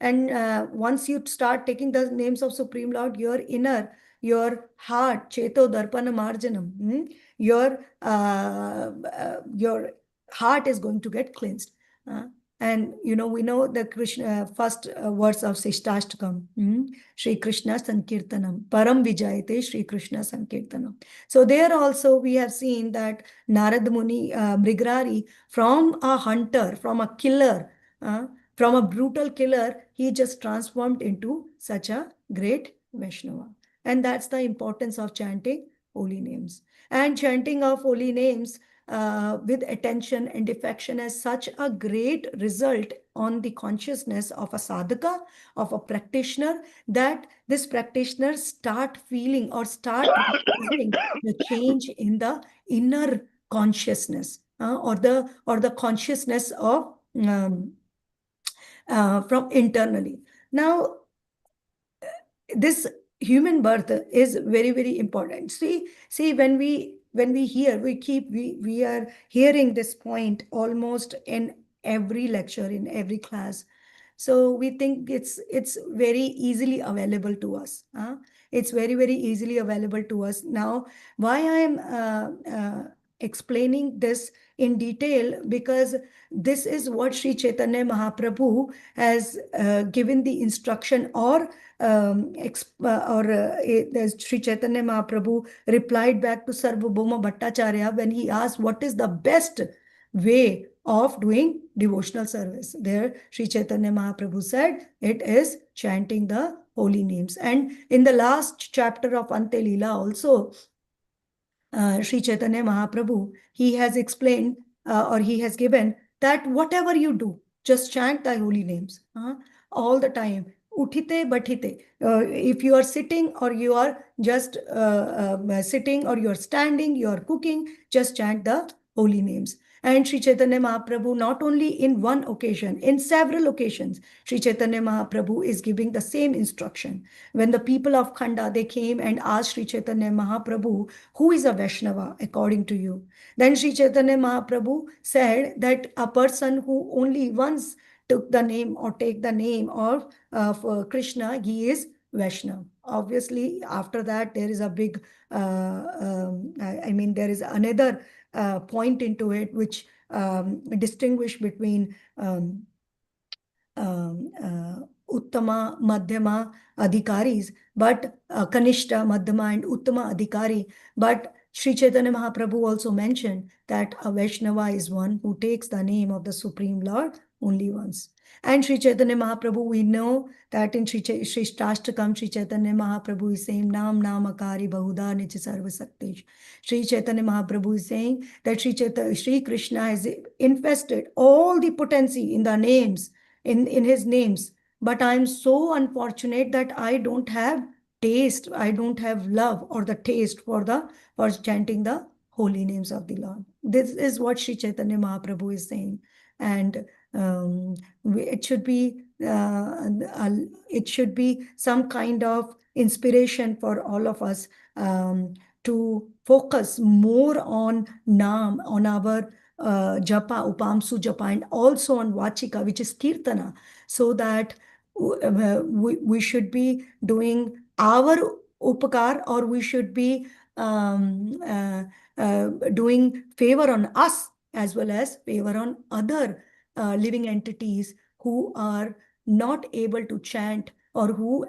And once you start taking the names of Supreme Lord, your heart, Cheto Darpana Marjanam, your heart is going to get cleansed. And we know the Krishna first words of Sishtashtakam, Shri Krishna Sankirtanam, Param Vijayate Shri Krishna Sankirtanam. So there also we have seen that Narad Muni, Mrigrari, from a hunter, from a killer, from a brutal killer, he just transformed into such a great Vaishnava. And that's the importance of chanting holy names. And chanting of holy names with attention and affection has such a great result on the consciousness of a sadhaka, of a practitioner, that this practitioner start feeling or start realizing the change in the inner consciousness, or the consciousness of from internally. Now, this human birth is very, very important. See, when we hear, we are hearing this point almost in every lecture, in every class. So we think it's very easily available to us. It's very, very easily available to us. Now, why I am explaining this in detail because this is what Sri Chaitanya Mahaprabhu has given the instruction, or Sri Chaitanya Mahaprabhu replied back to Sarvabhauma Bhattacharya when he asked what is the best way of doing devotional service. There, Sri Chaitanya Mahaprabhu said, it is chanting the holy names. And in the last chapter of Ante Leela also, Sri Chaitanya Mahaprabhu, he has explained or he has given that whatever you do, just chant thy holy names all the time. Uthite bathite. If you are sitting or you are just sitting or you are standing, you are cooking, just chant the holy names. And Sri Chaitanya Mahaprabhu, not only in one occasion, in several occasions, Sri Chaitanya Mahaprabhu is giving the same instruction. When the people of Khanda, they came and asked Sri Chaitanya Mahaprabhu, who is a Vaishnava according to you? Then Sri Chaitanya Mahaprabhu said that a person who only once took the name or take the name of Krishna, he is Vaishnava. Obviously, after that, there is a big, there is another point into it, which distinguish between Uttama, Madhyama, Adhikaris, but Kanishta, Madhyama, and Uttama Adhikari. But Sri Chaitanya Mahaprabhu also mentioned that a Vaishnava is one who takes the name of the Supreme Lord only once. And Sri Chaitanya Mahaprabhu, we know that in Sri Shtastakam, Sri Chaitanya Mahaprabhu is saying, Nam Namakari Bahuda Nich Sarva Saktesh. Sri Chaitanya Mahaprabhu is saying that Sri Krishna has infested all the potency in the names, in his names. But I'm so unfortunate that I don't have taste, I don't have love or the taste for chanting the holy names of the Lord. This is what Sri Chaitanya Mahaprabhu is saying. And it should be some kind of inspiration for all of us to focus more on Nam, on our japa, upamsu japa, and also on vachika, which is kirtana, so that we should be doing our upakar, or we should be doing favor on us as well as favor on other living entities who are not able to chant, or who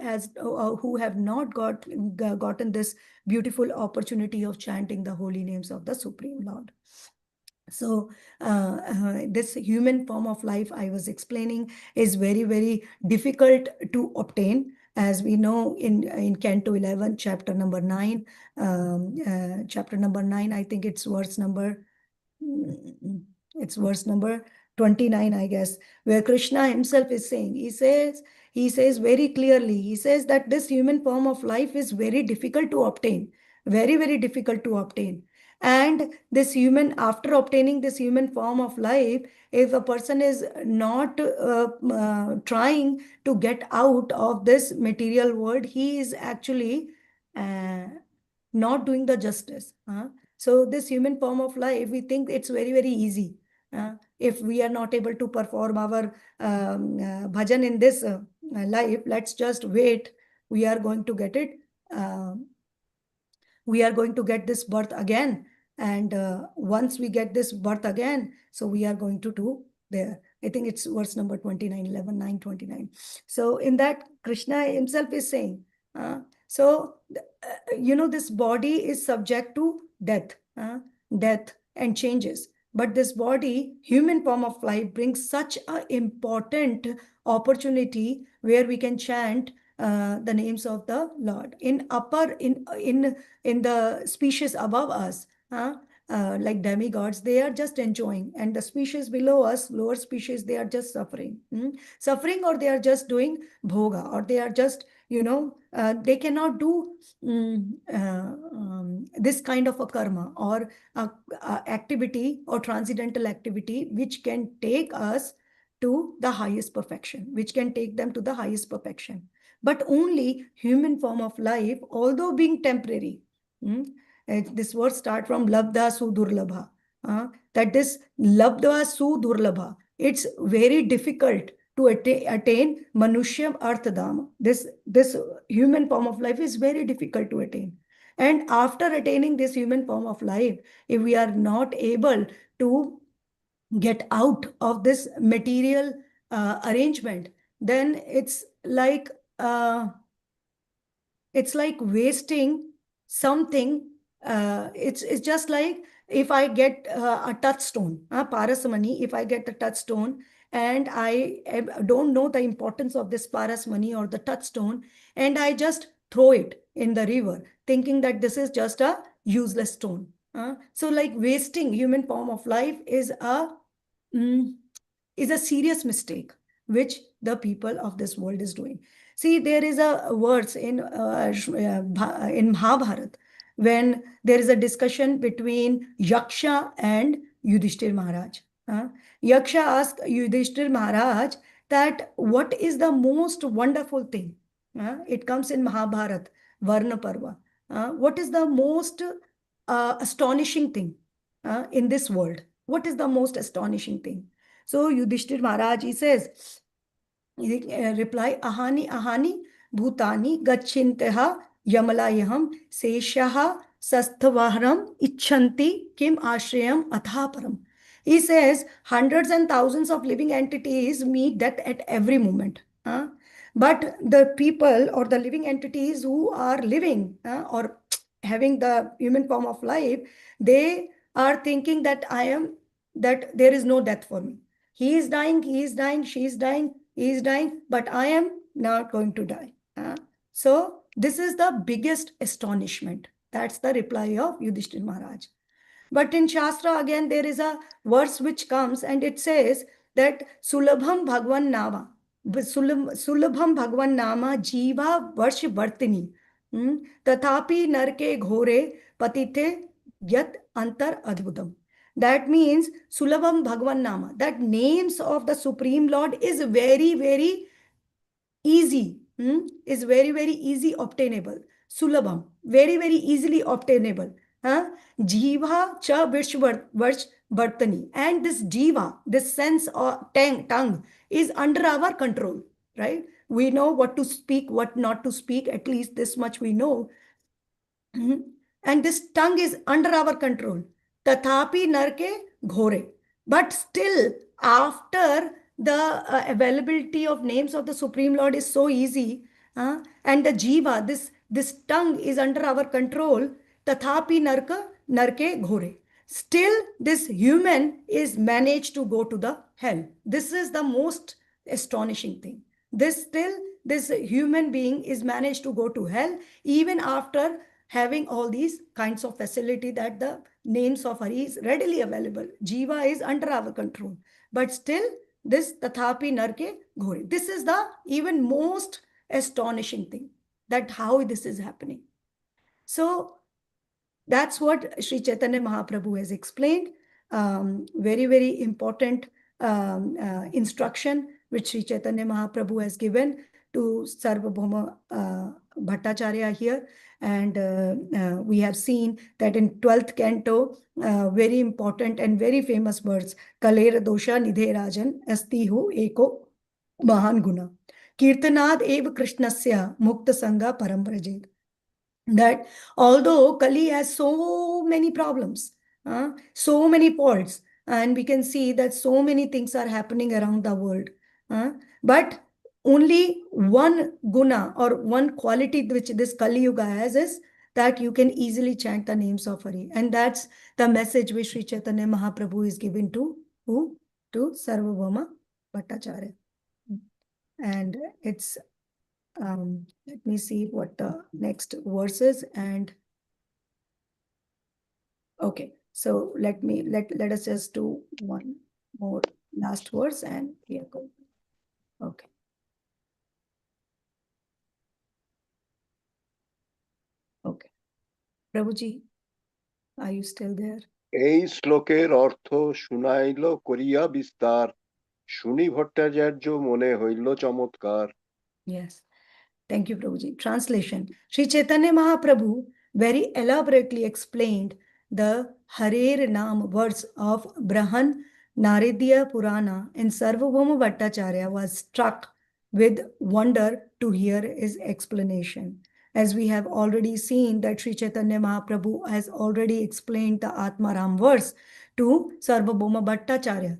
have not gotten this beautiful opportunity of chanting the holy names of the Supreme Lord. So this human form of life I was explaining is very, very difficult to obtain. As we know in Canto 11, chapter number 9, I think it's verse number 29, I guess, where Krishna himself is saying, he says very clearly, he says that this human form of life is very difficult to obtain, very, very difficult to obtain. And this human, after obtaining this human form of life, if a person is not trying to get out of this material world, he is actually not doing the justice. So this human form of life, we think it's very, very easy. If we are not able to perform our bhajan in this life, let's just wait. We are going to get it. We are going to get this birth again. And once we get this birth again, so we are going to do there. I think it's verse number 29, 11, 9, 29. So in that, Krishna himself is saying, this body is subject to death and changes. But this body, human form of life, brings such an important opportunity where we can chant the names of the Lord. In the species above us, like demigods, they are just enjoying, and the species below us, lower species, they are just suffering, or they are just doing bhoga, or they are just, they cannot do this kind of a karma or activity or transcendental activity which can take us to the highest perfection, which can take them to the highest perfection. But only human form of life, although being temporary, this word start from labdha sudurlabha, that this labdha sudurlabha, it's very difficult to attain manushya arthadama. This human form of life is very difficult to attain. And after attaining this human form of life, if we are not able to get out of this material arrangement, then uh, it's like wasting something. It's just like if I get a touchstone, parasmani, if I get a touchstone and don't know the importance of this parasmani or the touchstone, and I just throw it in the river, thinking that this is just a useless stone. So like wasting human form of life mm, is a serious mistake which the people of this world is doing. See, there is a verse in Mahabharata when there is a discussion between Yaksha and Yudhishthir Maharaj. Yaksha asked Yudhishthir Maharaj that what is the most wonderful thing? It comes in Mahabharata, Varna Parva. What is the most astonishing thing in this world? What is the most astonishing thing? So Yudhishthir Maharaj, he says, reply, ahani ahani bhutani gachinteha yamalayaham seshaha sasthavaharam icchanti kim ashrayam athaparam. He says hundreds and thousands of living entities meet death at every moment. But the people or the living entities who are living or having the human form of life, they are thinking that that there is no death for me. He is dying, she is dying, he is dying, but I am not going to die. So this is the biggest astonishment. That's the reply of Yudhishthir Maharaj. But in Shastra, again, there is a verse which comes and it says that Sulabham Bhagwan Nama, Sulabham Bhagwan Nama Jiva Varsh Vartini, Tathapi Narke Ghore Patite Yat Antar Adbhutam. That means Sulabham Bhagwan Nama, that names of the Supreme Lord is very, very easy, is very, very easy obtainable. Sulabham, very, very easily obtainable. Jiva cha virsh vartani. And this jiva, this sense of tongue is under our control, right? We know what to speak, what not to speak. At least this much we know. And this tongue is under our control. Tathapi narke ghore. But still, after the availability of names of the Supreme Lord is so easy, and the jiva, this tongue is under our control, tathapi narke ghore. Still, this human is managed to go to the hell. This is the most astonishing thing. This human being is managed to go to hell even after having all these kinds of facility that the names of Hari is readily available. Jiva is under our control. But still, this tathapi narke ghore. This is the even most astonishing thing, that how this is happening. So that's what Sri Chaitanya Mahaprabhu has explained. Very, very important instruction which Sri Chaitanya Mahaprabhu has given to Sarvabhauma Bhattacharya here. And we have seen that in 12th canto, very important and very famous words, Kalera dosha nidhe rajan asti ho eko mahan guna. Kirtanad eva krishnasya mukta sangha param brajed. That although Kali has so many problems, so many faults, and we can see that so many things are happening around the world, but only one guna or one quality which this Kali Yuga has is that you can easily chant the names of Hari. And that's the message which Sri Chaitanya Mahaprabhu is giving to who? To Sarvabhauma Bhattacharya. And it's let me see what the next verse is. And okay, so let us just do one more last verse and we are going. Okay. Okay. Prabhuji, are you still there? এই শ্লোকের অর্থ শুনাইল করিয়া বিস্তার, শুনি ভট্টাচার্য মনে হইল চমৎকার। Yes. Thank you, Prabhuji. Translation. Sri Chaitanya Mahaprabhu very elaborately explained the Harer Naam verse of Brahan Naridya Purana, and Sarvabhauma Bhattacharya was struck with wonder to hear his explanation. as we have already seen that Sri Chaitanya Mahaprabhu has already explained the Atmaram verse to Sarvabhauma Bhattacharya.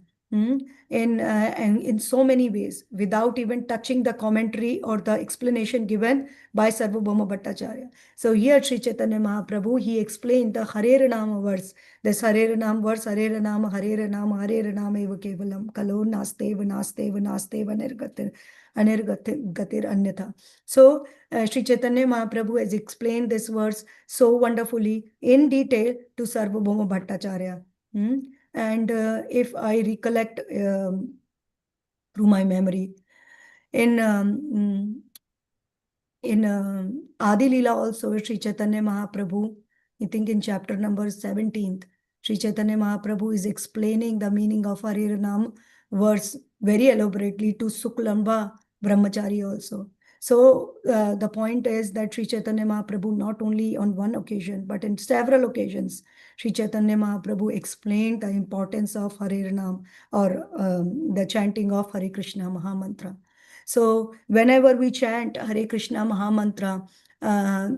In so many ways, without even touching the commentary or the explanation given by Sarvabhauma Bhattacharya. So here Sri Chaitanya Mahaprabhu, he explained the Harera Nama verse. This Harera Nama verse, Harera Nama, Harera Nama, Harera Nama eva kevalam, kalo nasteva, nasteva, nasteva, gatir anyatha. So Sri Chaitanya Mahaprabhu has explained this verse so wonderfully in detail to Sarvabhauma Bhattacharya. And if I recollect through my memory, in Adi Leela also, Sri Chaitanya Mahaprabhu, I think in chapter number 17th, Sri Chaitanya Mahaprabhu is explaining the meaning of Harir Nam verse very elaborately to Suklamba Brahmachari also. So the point is that Sri Chaitanya Mahaprabhu, not only on one occasion, but in several occasions, Sri Chaitanya Mahaprabhu explained the importance of Harir Nam or the chanting of Hare Krishna Mahamantra. So whenever we chant Hare Krishna Mahamantra,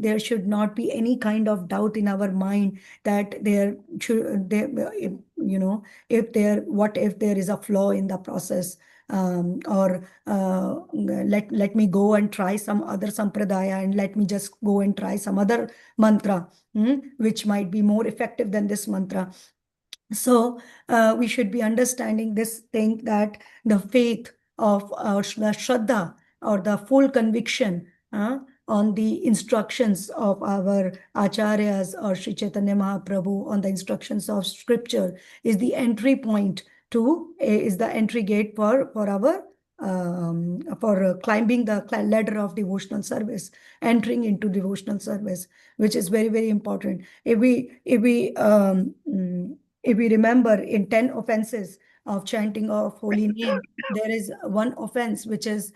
there should not be any kind of doubt in our mind that there should, if there is a flaw in the process, or let me go and try some other sampradaya and let me just go and try some other mantra, which might be more effective than this mantra. So we should be understanding this thing that the faith of the Shraddha or the full conviction on the instructions of our Acharyas or Sri Chaitanya Mahaprabhu, on the instructions of scripture, is the entry point to, is the entry gate for our for climbing the ladder of devotional service, entering into devotional service, which is very, very important. If we remember in 10 offenses of chanting of holy name, there is one offense which is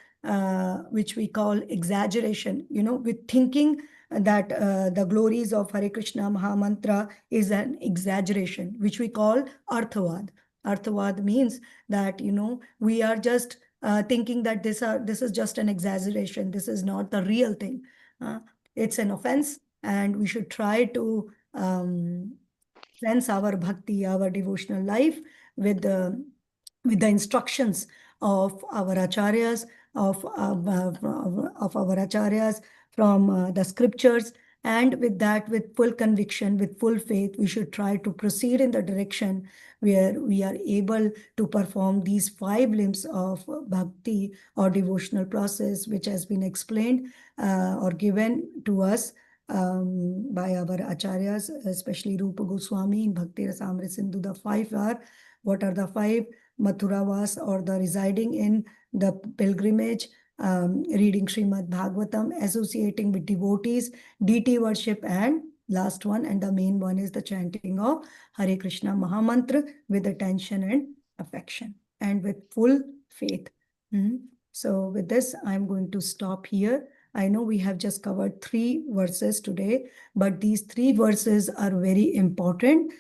which we call exaggeration, with thinking that the glories of Hare Krishna Mahamantra is an exaggeration, which we call arthavad. Arthavad means that, we are just thinking that this is just an exaggeration. This is not the real thing. It's an offense, and we should try to cleanse our bhakti, our devotional life with the instructions of our acharyas, of our acharyas from the scriptures. And with that, with full conviction, with full faith, we should try to proceed in the direction where we are able to perform these 5 limbs of bhakti or devotional process, which has been explained or given to us by our acharyas, especially Rupa Goswami in Bhakti Rasamrita Sindhu. The 5 are, what are the 5? Mathuravas, or the residing in the pilgrimage, reading Srimad Bhagavatam, associating with devotees, deity worship, and last one, and the main one, is the chanting of Hare Krishna Mahamantra with attention and affection and with full faith. So with this, I'm going to stop here. I know we have just covered 3 verses today, but these 3 verses are very important.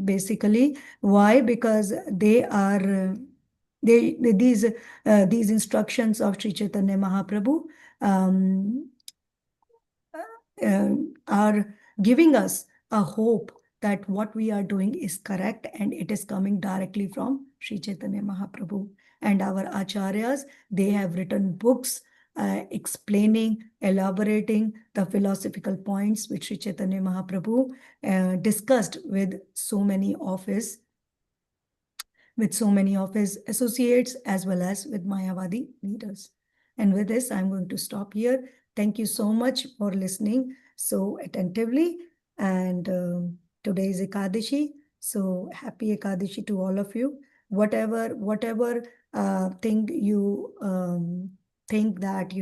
Basically, why? Because they are these instructions of Sri Chaitanya Mahaprabhu are giving us a hope that what we are doing is correct, and it is coming directly from Sri Chaitanya Mahaprabhu. And our acharyas, they have written books explaining, elaborating the philosophical points which Sri Chaitanya Mahaprabhu discussed with so many of his associates, as well as with Mayavadi leaders. And with this, I'm going to stop here. Thank you so much for listening so attentively. And today is Ekadashi, so happy Ekadashi to all of you. Whatever thing you think that,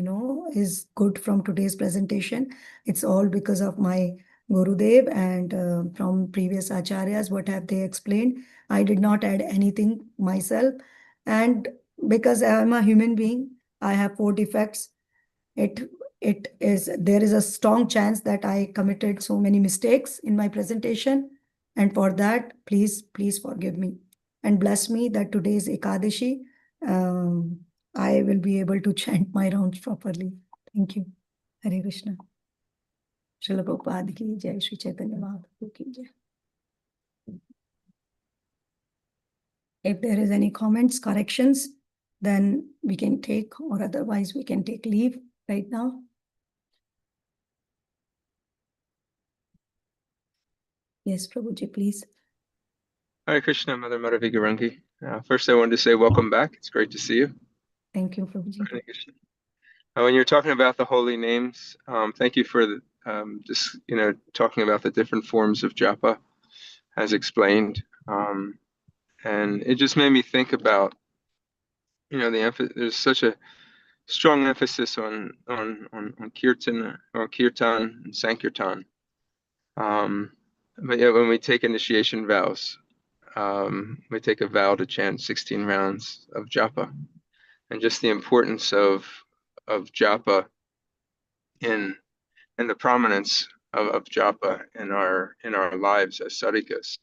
is good from today's presentation, it's all because of my Gurudev and from previous acharyas, what have they explained. I did not add anything myself. And because I am a human being, I have 4 defects. There is a strong chance that I committed so many mistakes in my presentation. And for that, please forgive me and bless me that today's Ekadashi, I will be able to chant my rounds properly. Thank you. Hare Krishna. Srila Prabhupada ki jai, Sri Chaitanya Mahaprabhu ki jai. If there is any comments, corrections, then we can take, or otherwise we can take leave right now. Yes, Prabhuji, please. Hare Krishna, Mother Madhavi Gaurangi. First, I wanted to say welcome back. It's great to see you. Thank you, Prabhuji. Hare Krishna. When you're talking about the holy names, thank you for just talking about the different forms of japa, as explained, and it just made me think about there's such a strong emphasis on kirtan or kirtan and sankirtan. But yeah, when we take initiation vows, we take a vow to chant 16 rounds of japa, and just the importance of japa in the prominence of japa in our lives as sadhakas.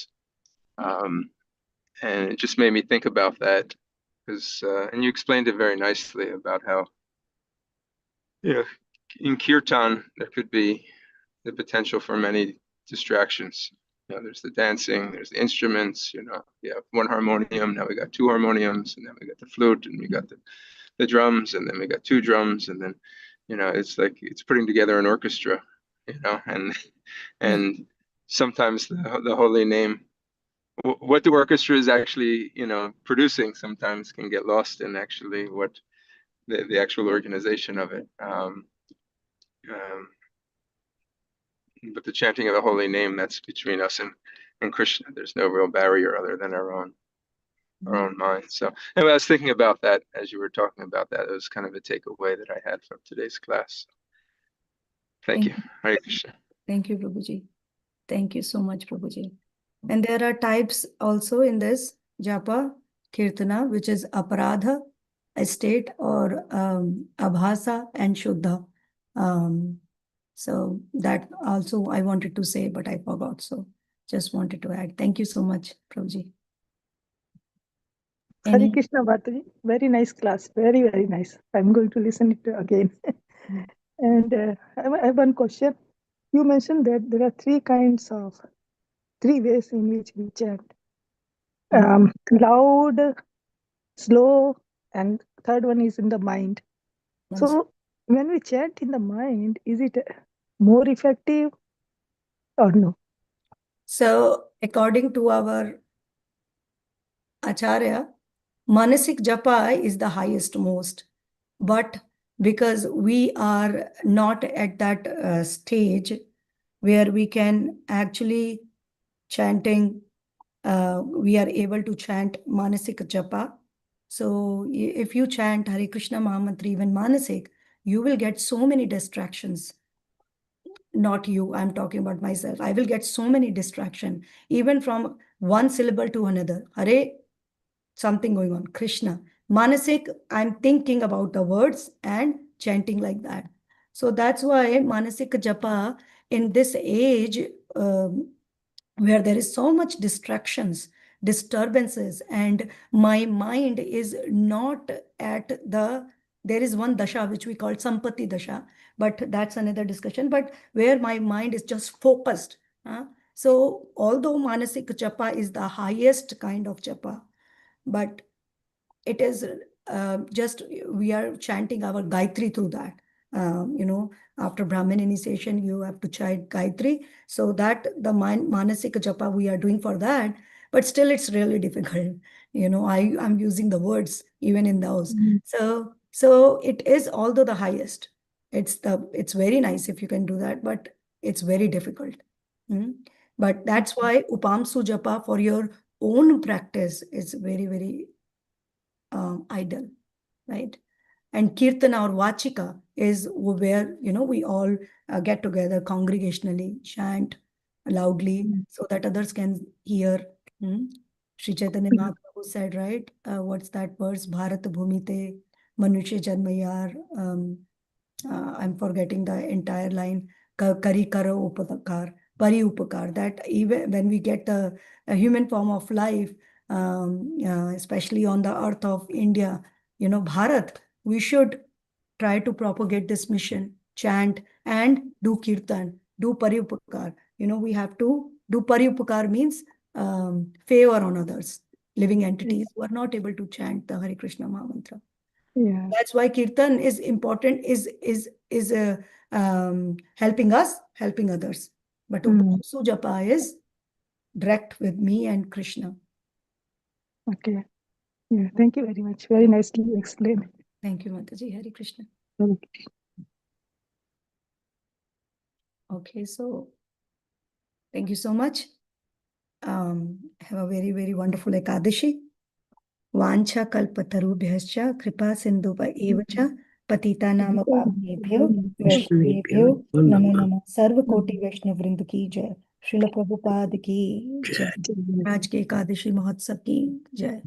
And it just made me think about that, because and you explained it very nicely about how in kirtan there could be the potential for many distractions. There's the dancing, there's the instruments, you have one harmonium, now we got two harmoniums, and then we got the flute, and we got the drums, and then we got two drums, and then it's like it's putting together an orchestra, and sometimes the holy name, what the orchestra is actually producing, sometimes can get lost in actually what the actual organization of it. But the chanting of the holy name, that's between us and Krishna. There's no real barrier other than our own mind. So anyway, I was thinking about that as you were talking about that. It was kind of a takeaway that I had from today's class. Thank you. Hare Krishna. Thank you, Prabhuji. Thank you so much, Prabhuji. And there are types also in this japa, kirtana, which is aparadha, estate, or abhasa and shuddha. So that also I wanted to say, but I forgot. So just wanted to add. Thank you so much, Prabhuji. Hare Krishna, Bhataji. Very nice class. Very, very nice. I'm going to listen it again. And I have one question. You mentioned that there are three ways in which we chant. Loud, slow, and third one is in the mind. Yes. So when we chant in the mind, is it more effective or no? So according to our Acharya, Manasik Japa is the highest most, but because we are not at that stage where we can actually chanting, we are able to chant Manasik Japa. So if you chant Hare Krishna Mahamantra, even Manasik, you will get so many distractions. Not you, I'm talking about myself. I will get so many distractions, even from one syllable to another. Hare, something going on. Krishna. Manasik, I'm thinking about the words and chanting like that. So that's why Manasik Japa in this age, where there is so much disturbances, and my mind is not at there is one dasha which we call Sampati dasha, but that's another discussion, but where my mind is just focused. So although Manasik Japa is the highest kind of japa, but it is just we are chanting our Gayatri through that. After Brahmin initiation, you have to chant Gayatri. So that the Manasik Japa we are doing for that, but still it's really difficult. I'm using the words even in those. So it is, although the highest, it's very nice if you can do that, but it's very difficult. But that's why Upamsu Japa for your own practice is very, very ideal, right? And Kirtana or Vachika is where, we all get together congregationally, chant loudly so that others can hear. Sri Chaitanya Mahaprabhu said, right? What's that verse? Bharat Bhumite Manushya Janmayar. I'm forgetting the entire line. Kari Kara Upakar, Pari Upakar. That even when we get the human form of life, especially on the earth of India, Bharat, we should try to propagate this mission, chant, and do kirtan, do paryupakar. We have to do paryupakar means favor on others, living entities who are not able to chant the Hare Krishna Maha Mantra. Yeah. That's why kirtan is important, is helping us, helping others. But also japa is direct with me and Krishna. Okay. Yeah. Thank you very much. Very nicely explained. Thank you, Mataji. Hare Krishna. Okay. Okay, so thank you so much. Have a very, very wonderful Ekadashi. Vancha kalpatarubhyascha kripa sindhuva evacha patitanam pavanebhyo vaishnavebhyo namo namo. Sarva koti Vaishnav Vrinda ki jai. Srila Prabhupada ki jai. आज के एकादशी महोत्सव की जय।